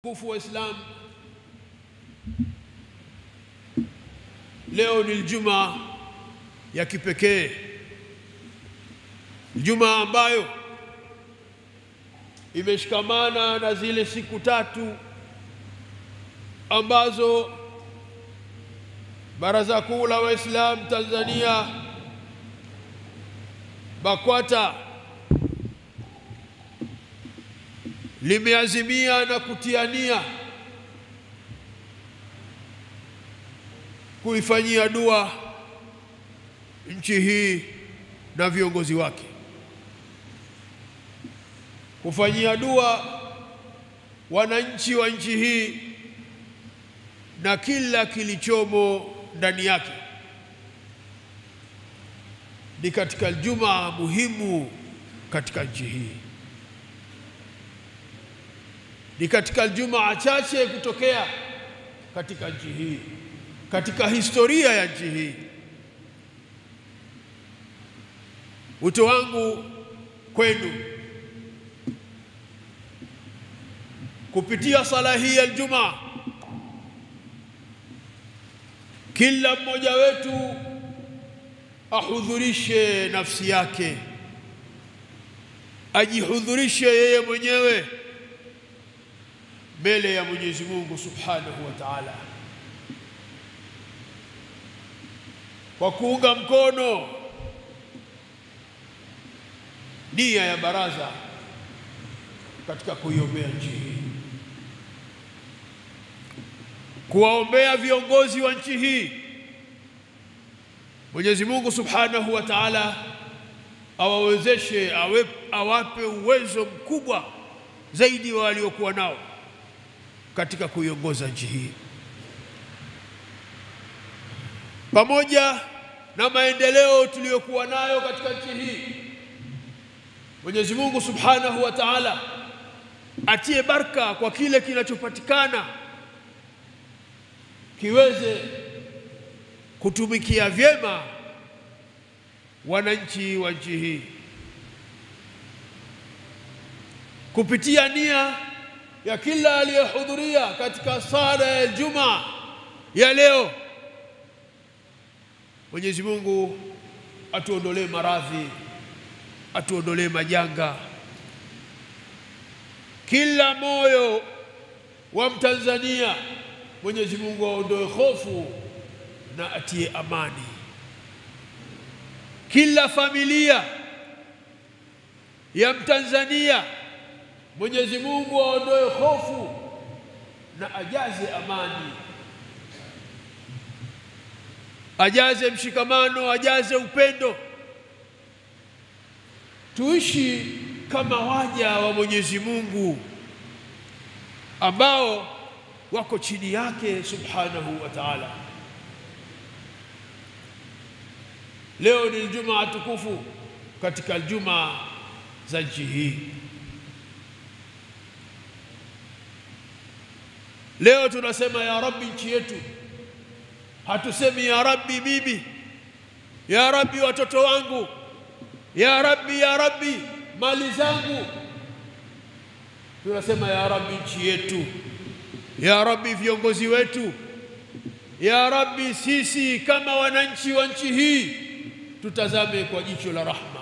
Kufu wa Islam, leo ni Ijumaa ya kipekee, Ijumaa ambayo imeshikamana na zile siku tatu ambazo Baraza Kuu la Waislamu Tanzania BAKWATA limeazimia na kutiania kuifanyia dua nchi hii na viongozi wake, kufanyia dua wananchi wa nchi hii na kila kilichomo ndani yake. Ni katika Ijumaa muhimu katika nchi hii, ni katika Ijumaa chache kutokea katika nchi hii, katika historia ya nchi hii. Wito wangu kwenu kupitia sala hii ya Ijumaa, kila mmoja wetu ahudhurishe nafsi yake, ajihudhurishe yeye mwenyewe mbele ya Mwenyezi Mungu Subhanahu wa Ta'ala, kwa kuunga mkono nia ya baraza katika kuiombea nchi hii, kuwaombea viongozi wa nchi hii. Mwenyezi Mungu Subhanahu wa Ta'ala awawezeshe, awape uwezo mkubwa zaidi wa waliokuwa nao katika kuiongoza nchi hii, pamoja na maendeleo tuliyokuwa nayo katika nchi hii. Mwenyezi Mungu Subhanahu wa Ta'ala atie baraka kwa kile kinachopatikana, kiweze kutumikia vyema wananchi wa nchi hii, kupitia nia ya kila aliyehudhuria katika sala ya Ijumaa ya leo. Mwenyezi Mungu atuondolee maradhi, atuondolee majanga. Kila moyo wa Mtanzania Mwenyezi Mungu aondoe hofu na atie amani. Kila familia ya Mtanzania Mwenyezi Mungu aondoe hofu na ajaze amani, ajaze mshikamano, ajaze upendo. Tuishi kama waja wa Mwenyezi Mungu ambao wako chini yake Subhanahu wa Ta'ala. Leo ni Ijumaa tukufu katika Ijumaa za nchi hii. Leo tunasema ya Rabbi nchi yetu, hatusemi ya Rabbi mimi, ya Rabbi watoto wangu, ya Rabbi mali zangu. Tunasema ya Rabbi nchi yetu, ya Rabbi viongozi wetu, ya Rabbi sisi kama wananchi wa nchi hii tutazame kwa jicho la rahma.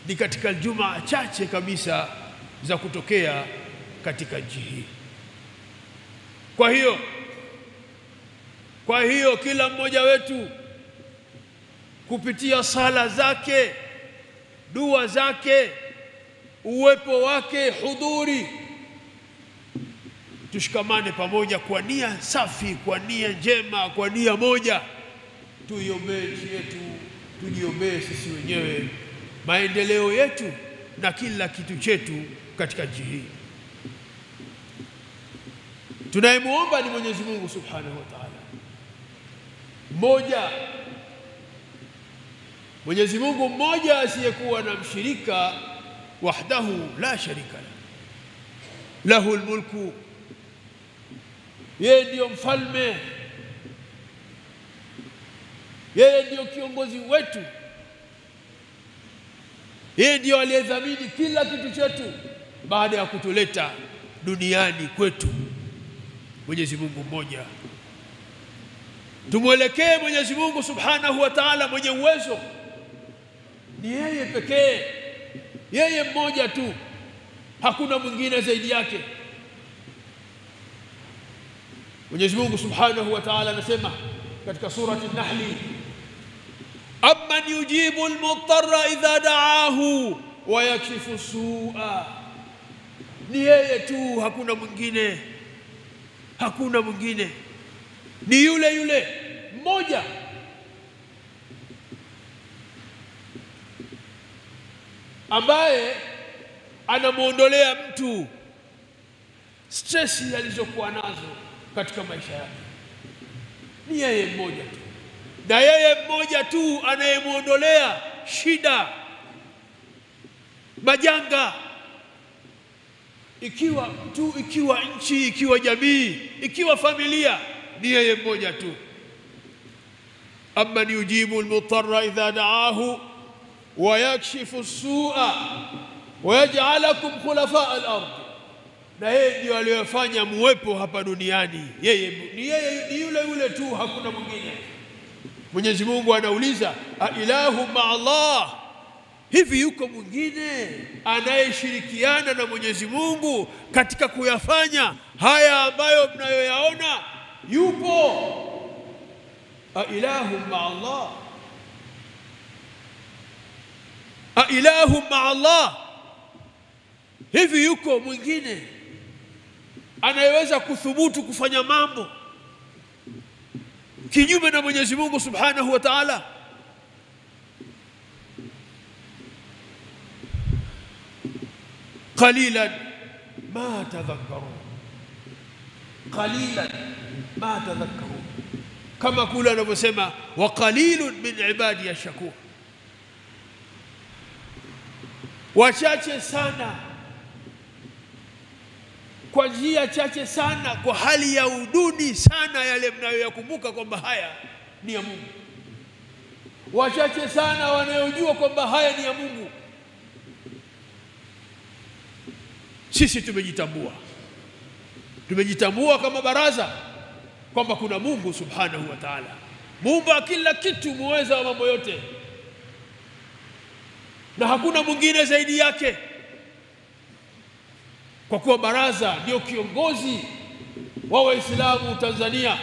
Ni katika Ijumaa chache kabisa za kutokea katika nchi hii. Kwa hiyo kila mmoja wetu kupitia sala zake, dua zake, uwepo wake, hudhuri, tushikamane pamoja kwa nia safi, kwa nia njema, kwa nia moja. Tuiombee nchi yetu, tujiombee sisi wenyewe, maendeleo yetu na kila kitu chetu katika nchi hii. Tunayemuomba ni Mwenyezi Mungu Subhanahu wa Ta'ala mmoja, Mwenyezi Mungu mmoja asiyekuwa na mshirika, wahdahu la sharika lahul mulku, yeye ndio mfalme, yeye ndio kiongozi wetu, yeye ndio aliyedhamini kila kitu chetu baada ya kutuleta duniani kwetu Mwenyezi Mungu mmoja. Tumwelekee Mwenyezi Mungu Subhanahu wa Ta'ala mwenye uwezo. Ni yeye pekee, yeye mmoja tu, hakuna mwingine zaidi yake. Mwenyezi Mungu Subhanahu wa Ta'ala anasema katika surati An-Nahl, amman yujibu al-muttarra idha da'ahu wa yakshifu su'a. Ni yeye tu, hakuna mwingine, hakuna mwingine. Ni yule yule mmoja ambaye anamuondolea mtu stress alizokuwa nazo katika maisha yake. Ni yeye mmoja tu, na yeye mmoja tu anayemuondolea shida, majanga, ikiwa mtu, ikiwa nchi, ikiwa jamii, ikiwa familia. Ni yeye mmoja tu. amman yujibu al-muttarra idha da'ahu wa yakshifu as-su'a wa yaj'alakum khulafa' al-ard. Na yeye ndiye aliyofanya muwepo hapa duniani. Yeye ni yule yule tu, hakuna mwingine. Mwenyezi Mungu anauliza, a ilahu ma'allah, hivi yuko mwingine anayeshirikiana na Mwenyezi Mungu katika kuyafanya haya ambayo mnayoyaona? Yupo. A ilahu ma'allah, a ilahu ma'allah, hivi yuko mwingine anayeweza kuthubutu kufanya mambo kinyume na Mwenyezi Mungu Subhanahu wa Ta'ala? qalilan ma tadhakkarun, qalilan ma tadhakkarun, kama kule anavyosema wa qalilun min ibadi ash-shakur. Wachache sana, kwa njia chache sana, kwa hali ya uduni sana, yale mnayoyakumbuka kwamba haya ni ya Mungu. Wachache sana wanayojua kwamba haya ni ya Mungu. Sisi tumejitambua kama baraza kwamba kuna Mungu Subhanahu wa Ta'ala, muumba kila kitu, muweza wa mambo yote, na hakuna mwingine zaidi yake. Kwa kuwa baraza ndio kiongozi wa Waislamu Tanzania,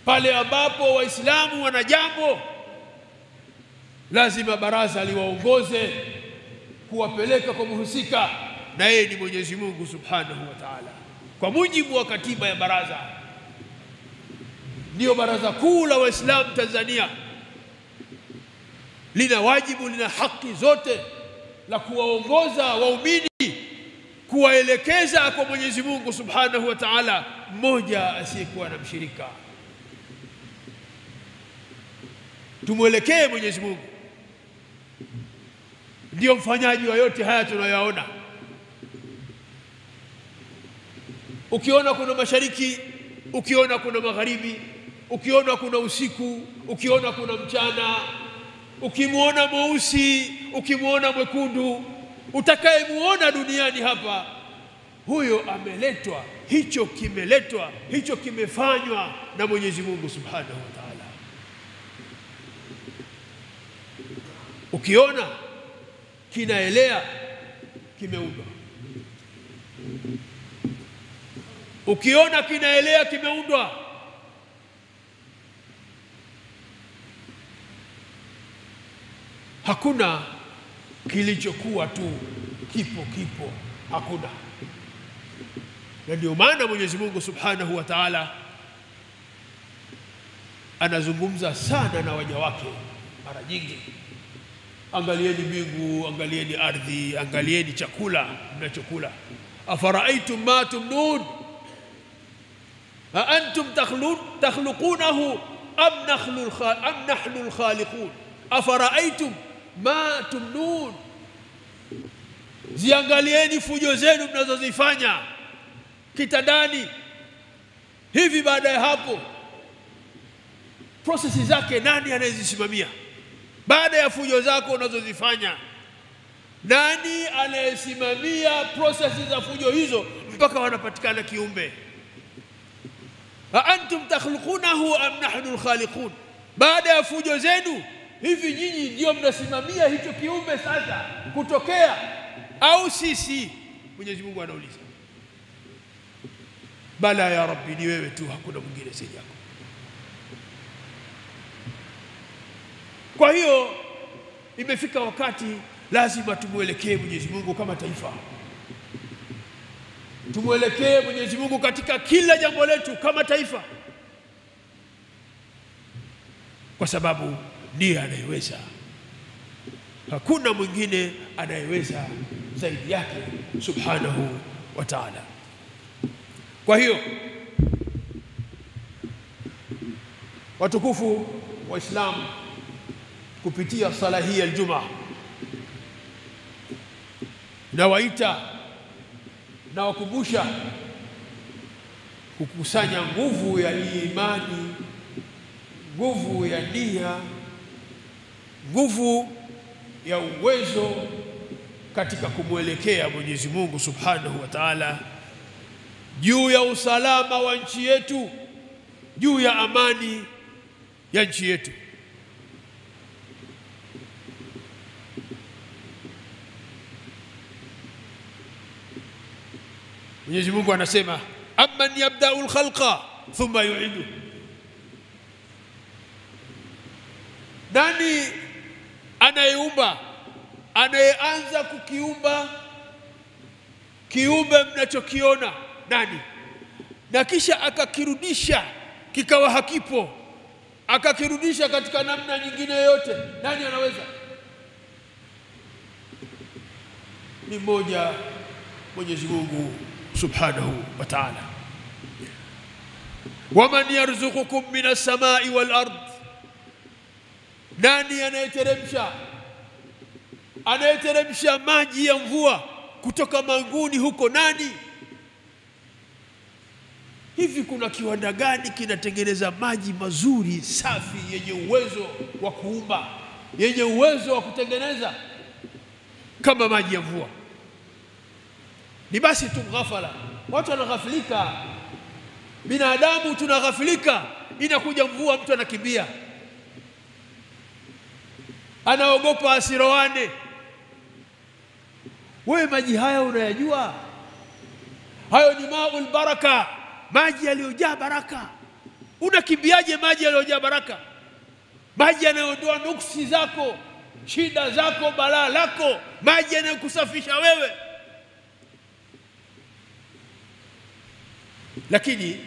pale ambapo Waislamu wana jambo, lazima baraza liwaongoze kuwapeleka kwa muhusika, na yeye ni Mwenyezi Mungu Subhanahu wa Ta'ala. Kwa mujibu wa katiba ya baraza, ndio baraza kuu la Waislamu Tanzania, lina wajibu, lina haki zote la kuwaongoza waumini, kuwaelekeza kwa Mwenyezi Mungu Subhanahu wa Ta'ala, mmoja asiyekuwa na mshirika. Tumwelekee Mwenyezi Mungu, ndio mfanyaji wa yote haya tunayoyaona. Ukiona kuna mashariki, ukiona kuna magharibi, ukiona kuna usiku, ukiona kuna mchana, ukimuona mweusi, ukimuona mwekundu, utakayemuona duniani hapa, huyo ameletwa, hicho kimeletwa, hicho kimefanywa na Mwenyezi Mungu Subhanahu wa Ta'ala. Ukiona kinaelea, kimeundwa. Ukiona kinaelea, kimeundwa. Hakuna kilichokuwa tu kipo, hakuna. Na ndio maana Mwenyezi Mungu Subhanahu wa Ta'ala anazungumza sana na waja wake mara nyingi. Angalieni mbingu, angalieni ardhi, angalieni chakula mnachokula. Afara'aytum ma tumnun, a antum takhluqunahu am nahnu al-khaliqun. Afara'aytum ma tumnun, ziangalieni fujo zenu mnazozifanya kitandani. Hivi baada ya hapo, prosesi zake nani anayezisimamia? Baada ya fujo zako unazozifanya, nani anayesimamia prosesi za fujo hizo mpaka wanapatikana kiumbe. A antum takhluqunahu am nahnu al-khaliqun, baada ya fujo zenu hivi nyinyi ndio mnasimamia hicho kiumbe sasa kutokea au sisi? Mwenyezi Mungu anauliza. Bala ya Rabbi, ni wewe tu, hakuna mwingine zaidi yako. Kwa hiyo imefika wakati lazima tumuelekee Mwenyezi Mungu kama taifa. Tumuelekee Mwenyezi Mungu katika kila jambo letu kama taifa, kwa sababu ndiye anayeweza. Hakuna mwingine anayeweza zaidi yake subhanahu wa ta'ala. Kwa hiyo watukufu wa Islam, kupitia sala hii ya Ijumaa nawaita na wakumbusha kukusanya nguvu ya imani, nguvu ya nia, nguvu ya uwezo katika kumwelekea Mwenyezi Mungu Subhanahu wa Ta'ala juu ya usalama wa nchi yetu, juu ya amani ya nchi yetu. Mwenyezi Mungu anasema, amman yabda'u al-khalqa thumma yu'idu, nani anayeumba, anayeanza kukiumba kiumbe mnachokiona? Nani? Na kisha akakirudisha kikawa hakipo, akakirudisha katika namna nyingine yote. Nani anaweza? Ni mmoja, Mwenyezi Mungu Subhanahu wa Ta'ala. Waman yarzuqukum minas samai wal ard, nani anayeteremsha maji ya mvua kutoka mbinguni huko? Nani? Hivi kuna kiwanda gani kinatengeneza maji mazuri safi yenye uwezo wa kuumba, yenye uwezo wa kutengeneza kama maji ya mvua? Ni basi tu ghafala, watu wanaghafilika, binadamu tunaghafilika. Inakuja mvua, mtu anakimbia, anaogopa asiroane. Wewe maji haya unayajua? Hayo ni maul baraka, maji yaliyojaa baraka. Unakimbiaje maji yaliyojaa baraka? Maji yanayoondoa nuksi zako, shida zako, balaa lako, maji yanayokusafisha wewe. Lakini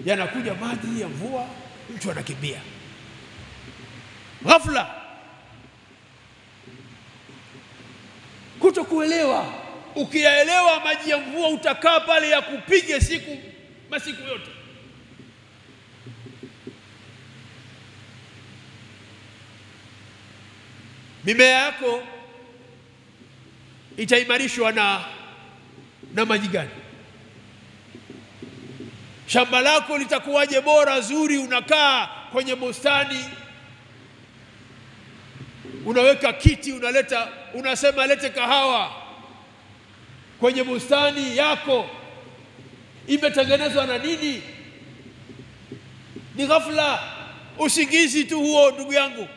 yanakuja maji ya mvua, mtu anakimbia ghafla, kutokuelewa. Ukiyaelewa maji ya mvua utakaa pale ya kupige masiku yote. Mimea yako itaimarishwa na maji gani? Shamba lako litakuwaje bora zuri? Unakaa kwenye bustani, unaweka kiti, unasema lete kahawa kwenye bustani yako, imetengenezwa na nini? Ni ghafla, usingizi tu huo ndugu yangu.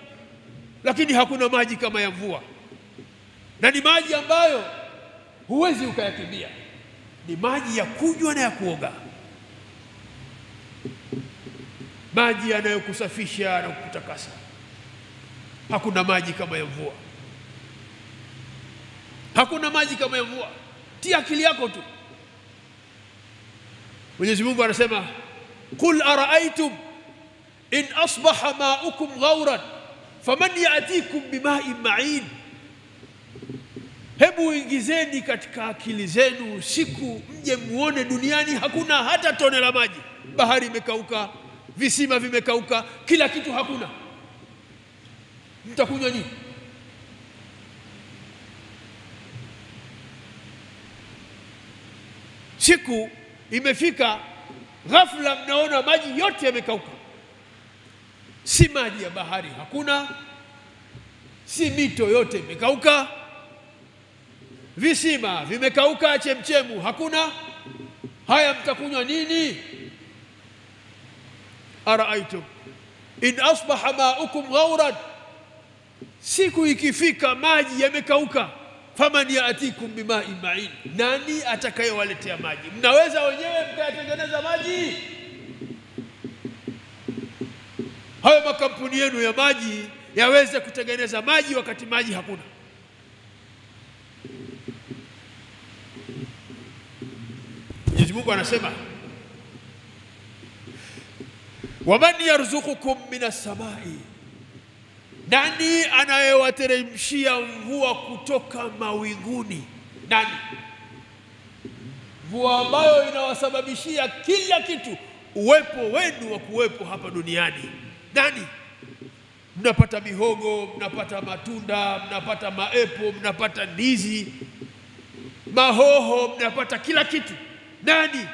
Lakini hakuna maji kama ya mvua, na ni maji ambayo huwezi ukayakimbia. Ni maji ya kunywa na ya kuoga, maji yanayokusafisha na kukutakasa. Hakuna maji kama ya mvua, hakuna maji kama ya mvua. Tia akili yako tu. Mwenyezi Mungu anasema, qul araaitum in asbaha ma'ukum ghauran faman ya'tikum bima'in ma'in, hebu ingizeni katika akili zenu usiku, mje muone duniani hakuna hata tone la maji. Bahari imekauka, visima vimekauka, kila kitu hakuna. Mtakunywa nini? Siku imefika ghafla, mnaona maji yote yamekauka. Si maji ya bahari hakuna, si mito yote imekauka, visima vimekauka, chemchemu hakuna. haya mtakunywa nini? Araaitum in asbaha ma'ukum ghauran, siku ikifika maji yamekauka, faman ya'tikum bima'in ma'in, nani atakayewaletea maji? Mnaweza wenyewe mkayatengeneza maji? Hayo makampuni yenu ya maji yaweze kutengeneza maji wakati maji hakuna. Mwenyezi Mungu anasema, waman yarzuqukum minas samai, nani anayewateremshia mvua kutoka mawinguni? Nani? Mvua ambayo inawasababishia kila kitu, uwepo wenu wa kuwepo hapa duniani. Nani? Mnapata mihogo, mnapata matunda, mnapata maepo, mnapata ndizi, mahoho, mnapata kila kitu. Nani?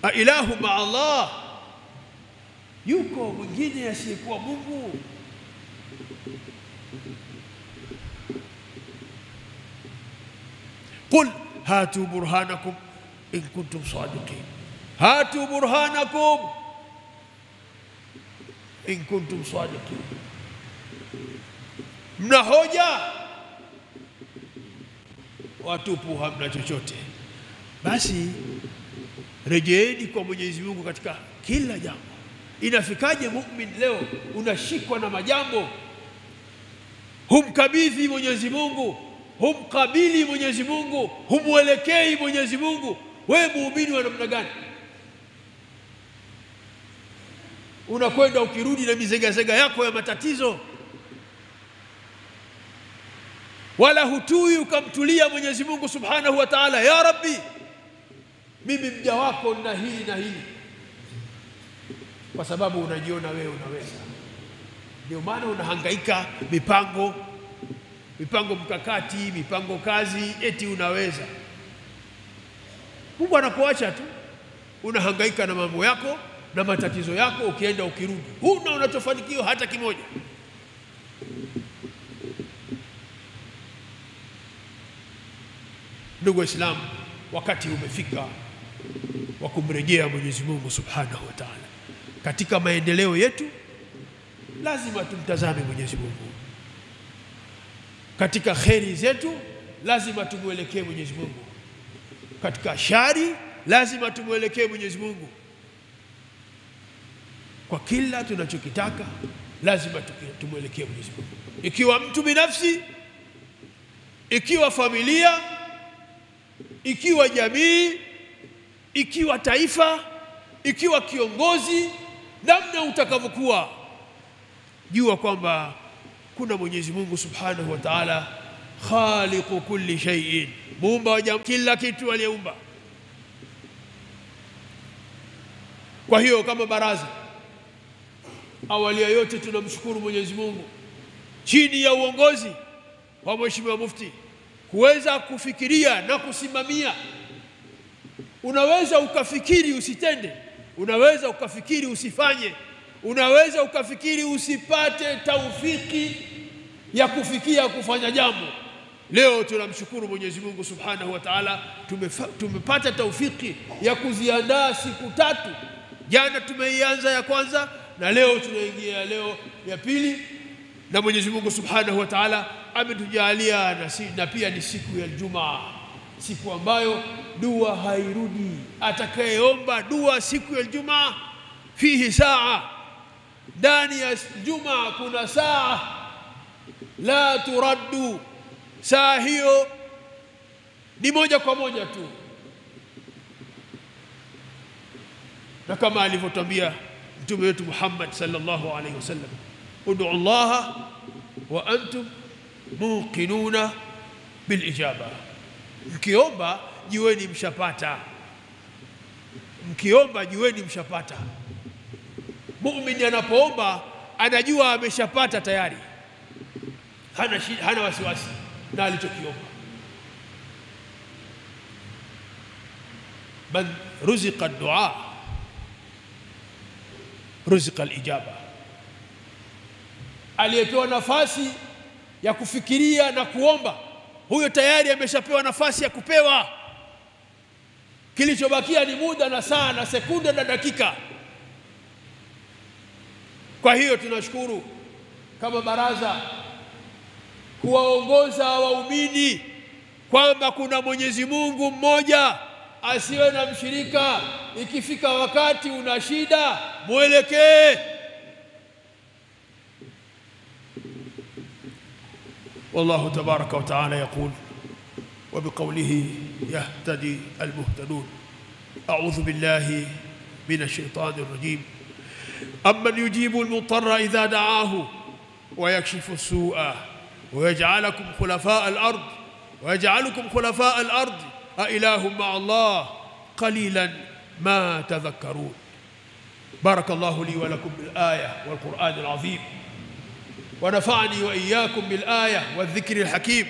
A ilahu ma Allah, yuko mwingine asiyekuwa Mungu? Qul hatu burhanakum in kuntum sadiqin, hatu burhanakum in kuntum sadiqin. Mna hoja? Watupu, hamna chochote. Basi rejeeni kwa Mwenyezi Mungu katika kila jambo. Inafikaje mu'min leo unashikwa na majambo, humkabidhi Mwenyezi Mungu, humkabili Mwenyezi Mungu, humwelekei Mwenyezi Mungu? Wewe muumini wa namna gani? Unakwenda ukirudi na mizegazega yako ya matatizo, wala hutui ukamtulia Mwenyezi Mungu Subhanahu wa Ta'ala, ya Rabbi, mimi mja wako na hili na hili, kwa sababu unajiona wewe unaweza. Ndio maana unahangaika mipango mkakati, mipango kazi, eti unaweza. Mungu anakuacha tu, unahangaika na mambo yako na matatizo yako, ukienda ukirudi huna unachofanikiwa hata kimoja. Ndugu Waislamu, wakati umefika wa kumrejea Mwenyezi Mungu Subhanahu wa Ta'ala. Katika maendeleo yetu lazima tumtazame Mwenyezi Mungu. Katika kheri zetu lazima tumwelekee Mwenyezi Mungu. Katika shari lazima tumwelekee Mwenyezi Mungu. Kwa kila tunachokitaka lazima tumwelekee Mwenyezi Mungu. Ikiwa mtu binafsi, ikiwa familia, ikiwa jamii, ikiwa taifa, ikiwa kiongozi, namna utakavyokuwa, jua kwamba kuna Mwenyezi Mungu Subhanahu wa Ta'ala, khaliqu kulli shay'in, muumba wa kila kitu aliyeumba. Kwa hiyo kama baraza, awali ya yote tunamshukuru Mwenyezi Mungu chini ya uongozi wa Mheshimiwa Mufti kuweza kufikiria na kusimamia. Unaweza ukafikiri usitende, unaweza ukafikiri usifanye, unaweza ukafikiri usipate taufiki ya kufikia kufanya jambo. Leo tunamshukuru Mwenyezi Mungu Subhanahu wa Ta'ala, tumepata taufiki ya kuziandaa siku 3. Jana tumeianza ya kwanza na leo tunaingia leo ya pili, na Mwenyezi Mungu Subhanahu wa Ta'ala ametujalia na pia ni siku ya Ijumaa, siku ambayo dua hairudi. Atakayeomba dua siku ya Ijumaa, fihi saa, ndani ya Ijumaa kuna saa la turaddu, saa hiyo ni moja kwa moja tu. Na kama alivyotambia Mtume wetu Muhammad sallallahu alaihi wasallam, ud'u Allah wa antum muqinuna bil ijaba, mkiomba jiweni mshapata, mkiomba jiweni mshapata. Muumini anapoomba anajua ameshapata tayari, hana wasiwasi na alichokiomba. Man ruziqa ad-du'a ruziqa al-ijaba, aliyepewa nafasi ya kufikiria na kuomba, huyo tayari ameshapewa nafasi ya kupewa. kilichobakia ni muda na saa na sekunde na dakika. Kwa hiyo tunashukuru kama baraza kuwaongoza waumini kwamba kuna Mwenyezi Mungu mmoja asiwe na mshirika. Ikifika wakati una shida, muelekee. والله تبارك وتعالى يقول وبقوله يهتدي المهتدون. أعوذ بالله من الشيطان الرجيم. أمن يجيب المضطر إذا دعاه ويكشف السوء ويجعلكم خلفاء الأرض أإله مع الله قليلا ما تذكرون. بارك الله لي ولكم بالآية والقرآن العظيم، ونفعني وإياكم بالآية والذكر الحكيم.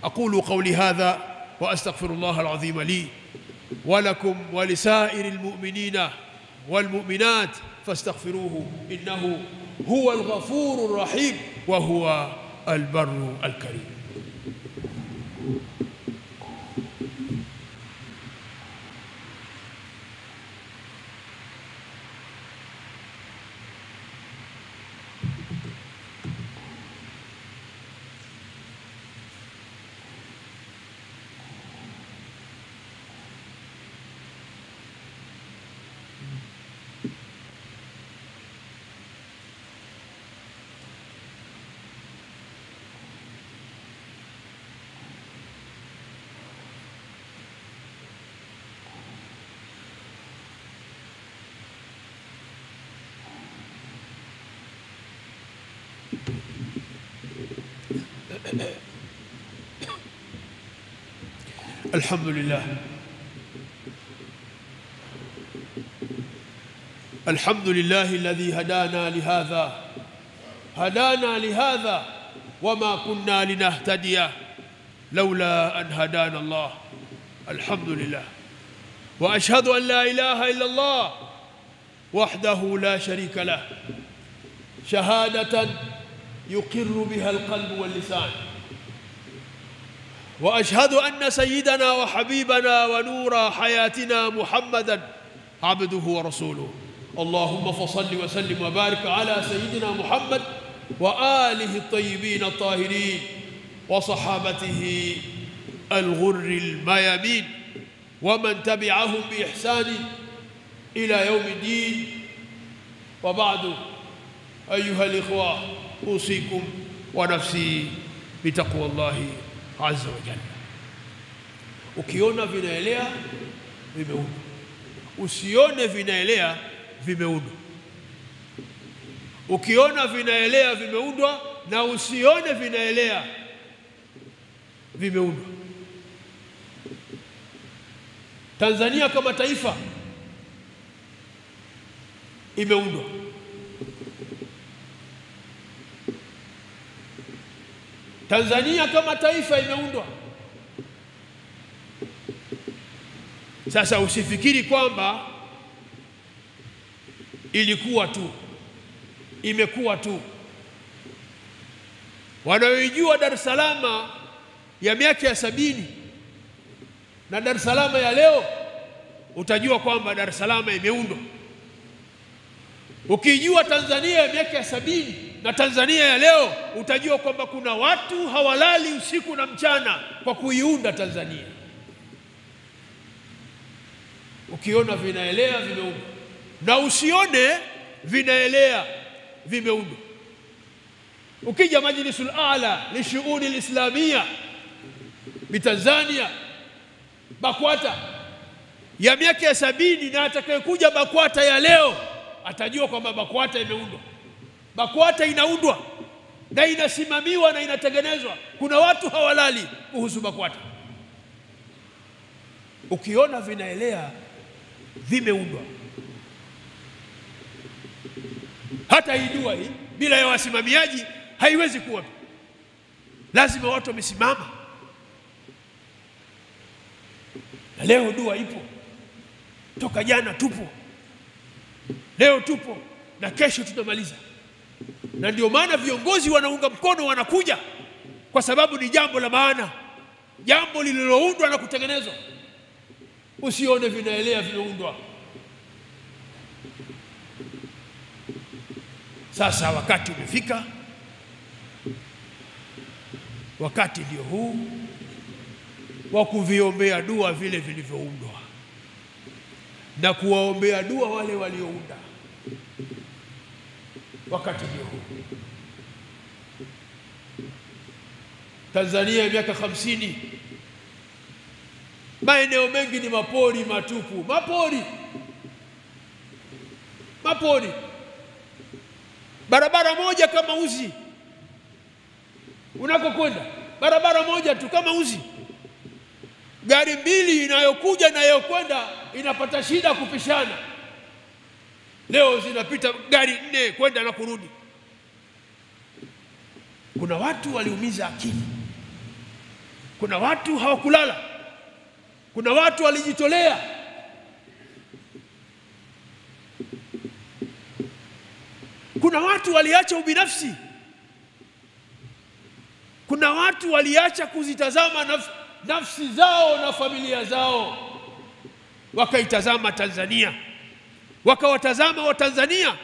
أقول قولي هذا وأستغفر الله العظيم لي ولكم ولسائر المؤمنين والمؤمنات فاستغفروه إنه هو الغفور الرحيم وهو البر الكريم. الحمد لله الذي هدانا لهذا وما كنا لنهتدي لولا أن هدانا الله. الحمد لله. وأشهد أن لا إله إلا الله وحده لا شريك له شهادة يقر بها القلب واللسان. وأشهد أن سيدنا وحبيبنا ونور حياتنا محمدًا عبده ورسوله. اللهم فصل وسلم وبارك على سيدنا محمد وآله الطيبين الطاهرين وصحابته الغر الميامين ومن تبعهم بإحسان إلى يوم الدين. وبعد، أيها الإخوة، أوصيكم ونفسي بتقوى الله azza wa jalla. Ukiona vinaelea vimeundwa, usione vinaelea vimeundwa. Ukiona vinaelea vimeundwa na usione vinaelea vimeundwa. Tanzania kama taifa imeundwa. Tanzania kama taifa imeundwa. Sasa usifikiri kwamba ilikuwa tu, imekuwa tu. Wanaoijua Dar es Salaam ya miaka ya 70 na Dar es Salaam ya leo, utajua kwamba Dar es Salaam imeundwa. Ukijua Tanzania ya miaka ya 70 na Tanzania ya leo, utajua kwamba kuna watu hawalali usiku na mchana kwa kuiunda Tanzania. Ukiona vinaelea vimeundwa na usione vinaelea vimeundwa. Ukija Majlisul A'la li Shu'uni al-Islamia Tanzania, BAKWATA ya miaka ya 70 na atakayekuja BAKWATA ya leo atajua kwamba BAKWATA imeundwa. BAKWATA inaundwa na inasimamiwa na inatengenezwa. Kuna watu hawalali kuhusu BAKWATA. Ukiona vinaelea vimeundwa. Hata hii dua hii bila ya wasimamiaji haiwezi kuwa. Lazima watu wamesimama. Na leo dua ipo. Toka jana tupo. Leo tupo na kesho tutamaliza. Na ndio maana viongozi wanaunga mkono, wanakuja kwa sababu ni jambo la maana, jambo lililoundwa na kutengenezwa. usione vinaelea vimeundwa. Sasa wakati umefika, wakati ndio huu wa kuviombea dua vile vilivyoundwa na kuwaombea dua wale waliounda. Wakati ndio huu. Tanzania miaka 50, maeneo mengi ni mapori matupu, mapori. Barabara moja kama uzi, unakokwenda barabara moja tu kama uzi. Gari mbili inayokuja na inayokwenda inapata shida kupishana. Leo zinapita gari 4 kwenda na kurudi. Kuna watu waliumiza akili, kuna watu hawakulala, kuna watu walijitolea. Kuna watu waliacha ubinafsi, kuna watu waliacha kuzitazama nafsi zao na familia zao, wakaitazama Tanzania, wakawatazama wa Tanzania.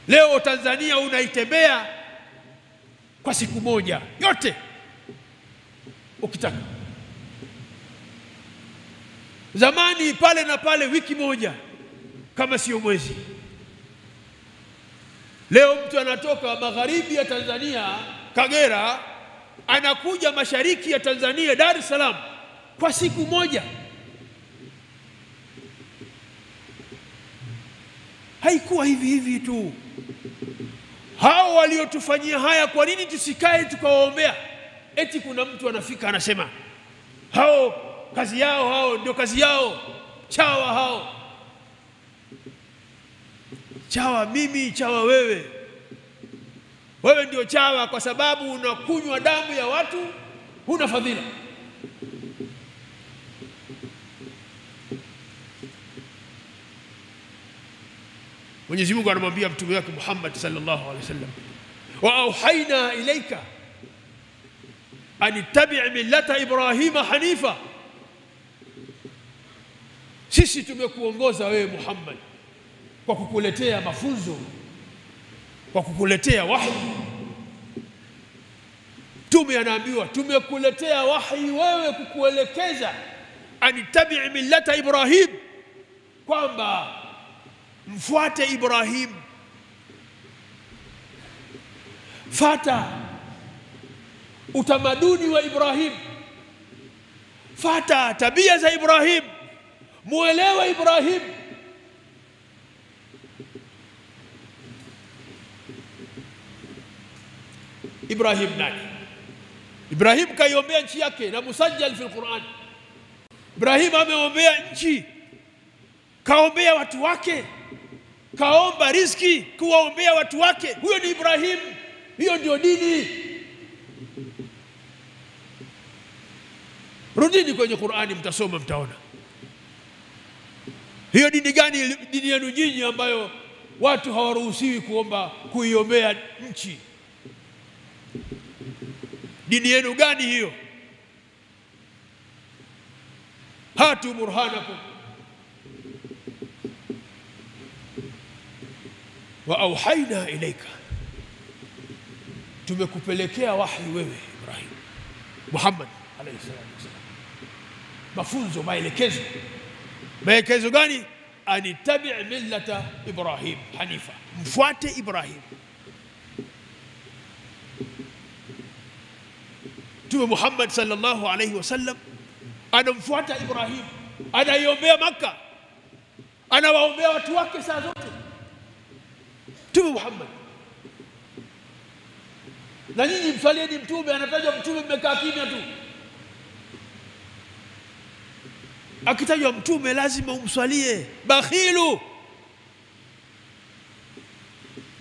Leo Tanzania unaitembea kwa siku moja yote ukitaka. Zamani pale na pale wiki moja kama sio mwezi. Leo mtu anatoka magharibi ya Tanzania, Kagera, anakuja mashariki ya Tanzania, Dar es Salaam, kwa siku moja. Haikuwa hivi tu. Hao waliotufanyia haya, kwa nini tusikae tukawaombea? Eti kuna mtu anafika anasema hao kazi yao, hao ndio kazi yao, chawa hao. Chawa mimi, chawa wewe. Wewe ndio chawa kwa sababu unakunywa damu ya watu, huna fadhila. Mwenyezi Mungu anamwambia mtume wake Muhammad sallallahu alaihi wasallam, wa auhaina ilaika an ittabi' millata Ibrahima hanifa. Sisi tumekuongoza wewe Muhammad kwa kukuletea mafunzo, kwa kukuletea wahi. Mtume anaambiwa tumekuletea wahi wewe kukuelekeza an ittabi' millata Ibrahim, kwamba mfuate Ibrahim, fata utamaduni wa Ibrahim, fata tabia za Ibrahim, muelewe Ibrahim. Ibrahim nani? Ibrahim kaiombea nchi yake na musajjal fi al-Qur'an. Ibrahim ameombea nchi, kaombea watu wake, kaomba riziki kuwaombea watu wake. Huyo ni Ibrahim, hiyo ndio dini. Rudini kwenye Qur'ani mtasoma, mtaona. Hiyo dini gani? Dini yenu nyinyi ambayo watu hawaruhusiwi kuiombea nchi. Dini yenu gani hiyo? Hatu burhanakum. Wa auhaina ilaika, tumekupelekea wahi wewe Ibrahim Muhammad alayhi wasallam, mafunzo, maelekezo. Maelekezo gani? Anitabi' millata Ibrahim hanifa, mfuate Ibrahim. Mtume Muhammad sallallahu alayhi wasallam anamfuata Ibrahim, anaiombea Makkah, anawaombea watu wake saa zote. Mtume Muhammad. Na nyinyi msalieni mtume, anatajwa mtume mmekaa kimya tu. Akitajwa mtume lazima umswalie. Bakhilu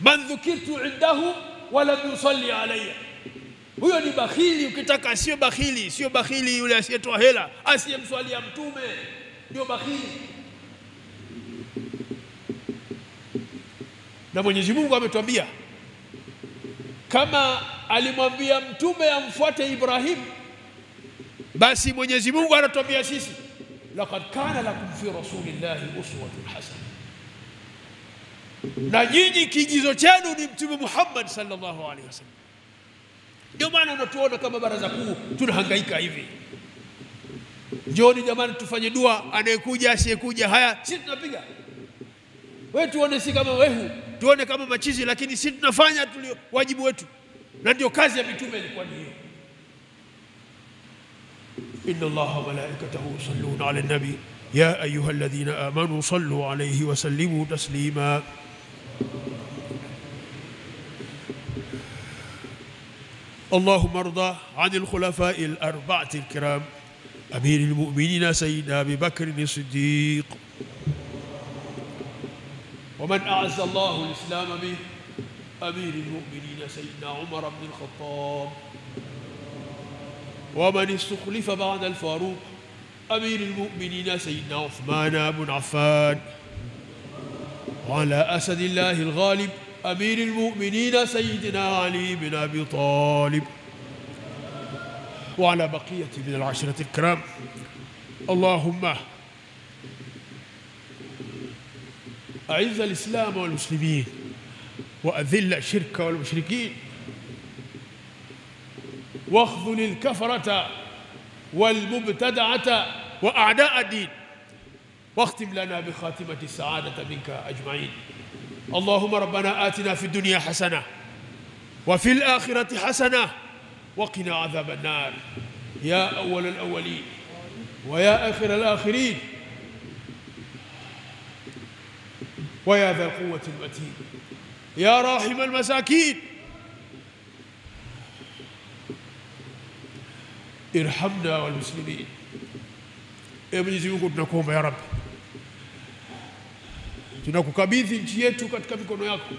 man dhukirtu indahu wa lam yusalli alayya. Huyo ni bakhili. Ukitaka sio bakhili yule asiyetoa hela, asiyemswalia mtume ndio bakhili. Na Mwenyezi Mungu ametuambia kama alimwambia mtume amfuate Ibrahim, Basi Mwenyezi Mungu anatuambia sisi, laqad kana lakum fi rasulillahi uswatun hasana, na nyinyi kiigizo chenu ni Mtume Muhammad sallallahu alaihi wasallam. Ndio maana unatuona kama baraza kuu tunahangaika hivi. Njooni jamani, tufanye dua, anayekuja asiyekuja, haya sisi tunapiga. Wewe tuone si kama wehu, tuone kama machizi, lakini sisi tunafanya tulio wajibu wetu, na ndio kazi ya mitume ilikuwa ni hiyo. inna Allaha wa malaikatahu yusalluna ala nabi ya ayyuhalladhina amanu sallu alayhi wa sallimu taslima. اللهم ارضى عن الخلفاء الأربعة الكرام أمير المؤمنين سيدنا أبي بكر الصديق، ومن أعز الله الإسلام به أمير المؤمنين سيدنا عمر بن الخطاب، ومن استخلف بعد الفاروق أمير المؤمنين سيدنا عثمان بن عفان، وعلى أسد الله الغالب أمير المؤمنين سيدنا علي بن أبي طالب، وعلى بقية من العشرة الكرام. اللهم أعز الإسلام والمسلمين وأذل الشرك والمشركين واخذل الكفرة والمبتدعة وأعداء الدين، واختم لنا بخاتمة السعادة منك أجمعين. اللهم ربنا آتنا في الدنيا حسنة وفي الآخرة حسنة وقنا عذاب النار، يا أول الأولين ويا آخر الآخرين ويا ذا القوة المتين، يا راحم المساكين ارحمنا والمسلمين. يا Mwenyezi Mungu tunakuomba ya Rabbi, tunakukabidhi nchi yetu katika mikono yako.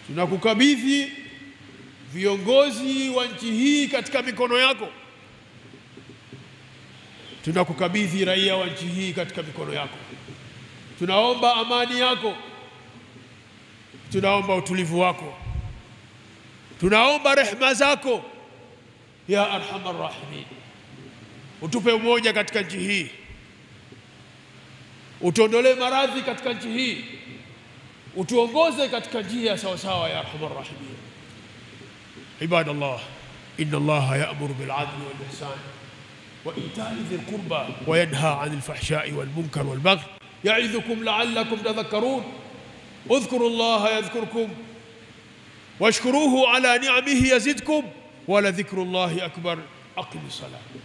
Tunakukabidhi viongozi wa nchi hii katika mikono yako. Tunakukabidhi raia wa nchi hii katika mikono yako. Tunaomba amani yako, tunaomba utulivu wako, tunaomba rehema zako ya arhamar rahimin. Utupe umoja katika nchi hii, utuondolee maradhi katika nchi hii, utuongoze katika njia sawa sawa ya arhamar rahimin. Ibadallah, inna Allaha ya'muru bil 'adli wal ihsan wa ita'i dhil qurba wa yanha 'anil fahsha'i wal munkar wal baghi ya'idhukum la'allakum tadhakkarun. اذكروا الله يذكركم واشكروه على نعمه يزدكم ولذكر الله أكبر. أقم الصلاة.